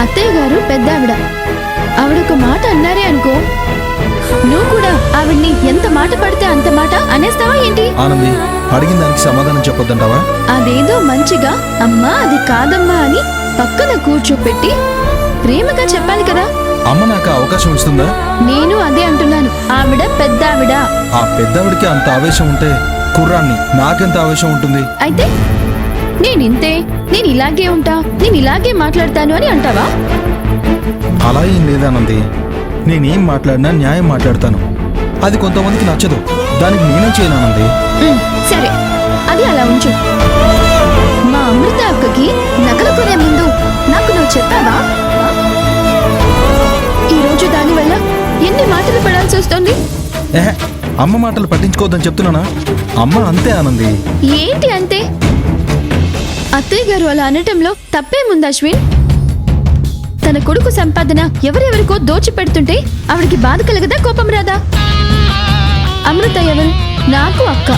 అత్తయ్య గారు పెద్దావిడ. ఆవిడొక మాట అన్నారే అనుకో, నువ్వు కూడా ఆవిడ్ని ఎంత మాట పడితే అంత మాట అనేస్తావా ఏంటి? ఆనంది, అడిగిన దానికి సమాధానం చెప్పొద్దంటావా? అదేదో మంచిగా అమ్మా అది కాదమ్మా అని పక్కన కూర్చోపెట్టి ప్రేమగా చెప్పాలి కదా. అమ్మ నాకు అవకాశం ఇస్తుందా? నేను అదే అంటున్నాను. ఆవిడ పెద్దావిడ. ఆ పెద్దవిడికి అంత ఆవేశం ఉంటే కుర్రాన్ని నాకెంత ఆవేశం ఉంటుంది? అయితే నేనింతే, నేను ఇలాగే ఉంటా, నేను ఇలాగే మాట్లాడతాను అని అంటావా? అలా ఏం లేదానంది. నేనేం మాట్లాడినా న్యాయం మాట్లాడతాను. అది కొంతమందికి నచ్చదు, దానికి నేనేం చేయనానంది. సరే, అది అలా ఉంచు. మా అమృత అక్కకి నగలు కొనే ముందు నాకు నువ్వు చెప్పావా? ఈరోజు దానివల్ల ఎన్ని మాటలు పడాల్సి వస్తుంది. అమ్మ మాటలు పట్టించుకోవద్దని చెప్తున్నానా? అమ్మ అంతే ఆనంది. ఏంటి అంతే? అత్తయ్య గారు అలా అనటంలో తప్పేముంది అశ్విన్? తన కొడుకు సంపాదన ఎవరెవరికో దోచి పెడుతుంటే ఆవిడికి బాధ కలగదా, కోపం రాదా? అమృత ఎవరు? నాకు అక్క.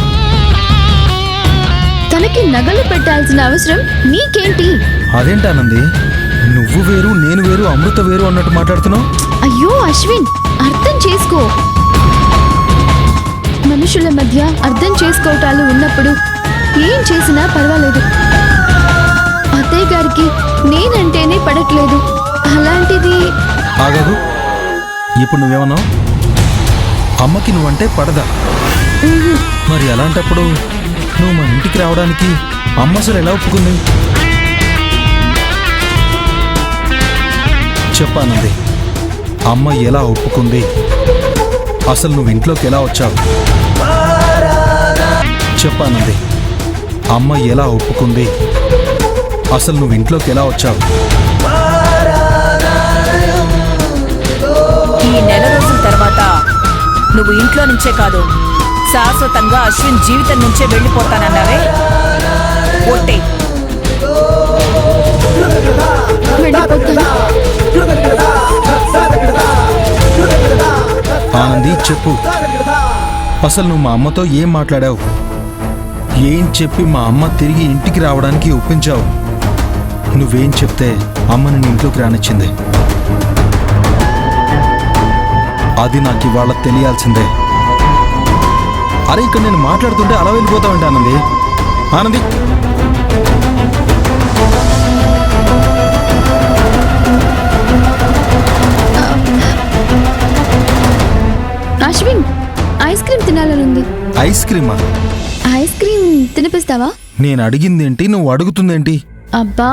తనకి నగలు పెట్టాల్సిన అవసరం నీకేంటి? అదేంటానంది, నువ్వు వేరు నేను వేరు అమృత వేరు అన్నట్టు మాట్లాడుతున్నావు. అయ్యో అశ్విన్, అర్థం చేసుకో. మనుషుల మధ్య అర్థం చేసుకోవటాలు ఉన్నప్పుడు ఏం చేసినా పర్వాలేదు. అత్తయ్య గారికి నేనంటేనే పడట్లేదు, అలాంటిది. ఆగదు, ఇప్పుడు నువ్వేమన్నావు? అమ్మకి నువ్వంటే పడదా? మరి అలాంటప్పుడు నువ్వు మా ఇంటికి రావడానికి అమ్మ అసలు ఎలా ఒప్పుకుంది? చెప్పానంది, అమ్మ ఎలా ఒప్పుకుంది? అసలు నువ్వు ఇంట్లోకి ఎలా వచ్చావు? చెప్పానంది, అమ్మ ఎలా ఒప్పుకుంది? అసలు నువ్వు ఇంట్లోకి ఎలా వచ్చావు? ఈ నెల రోజుల తర్వాత నువ్వు ఇంట్లో నుంచే కాదు, శాశ్వతంగా అశ్విన్ జీవితం నుంచే వెళ్ళిపోతానన్నావే, ఒట్టే. ఆనంది, చెప్పు, అసలు నువ్వు మా అమ్మతో ఏం మాట్లాడావు? ఏం చెప్పి మా అమ్మ తిరిగి ఇంటికి రావడానికి ఒప్పించావు? నువ్వేం చెప్తే అమ్మని నీ ఇంట్లోకి రానిచ్చింది? అది నాకు ఇవాళ తెలియాల్సిందే. అరే, ఇక్కడ నేను మాట్లాడుతుంటే అలా వెళ్ళిపోతావంటే ఆనంది. ఆనంది, అశ్విన్, ఐస్ క్రీమ్ తినాలనుంది. ఐస్ క్రీమా? ఐస్ క్రీమ్ తినిపిస్తావా? నేను అడిగిందేంటి, నువ్వు అడుగుతుందేంటి? అబ్బా,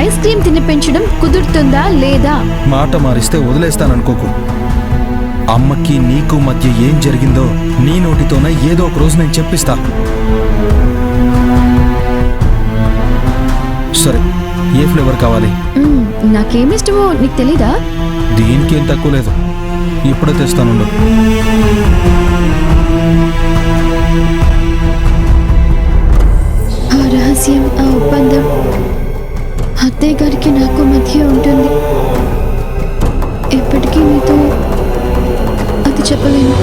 ఐస్ క్రీమ్ తినిపించడం కుదురుతుందా లేదా? మాట మారిస్తే వదిలేస్తాననుకోకు. అమ్మకి నీకు మధ్య ఏం జరిగిందో నీ నోటితోనే ఏదో ఒక రోజు నేను చెప్పిస్తా. సరే, ఏ ఫ్లేవర్ కావాలి? నాకేమిష్టమో నీకు తెలీదా? దీనికేం తక్కువ లేదు, ఇప్పుడే తెస్తానుండు. ఆ రహస్యం, ఆ ఒప్పందం అత్తయ్య గారికి నాకు మధ్య ఉంటుంది. ఎప్పటికీ మీతో అది చెప్పలేను.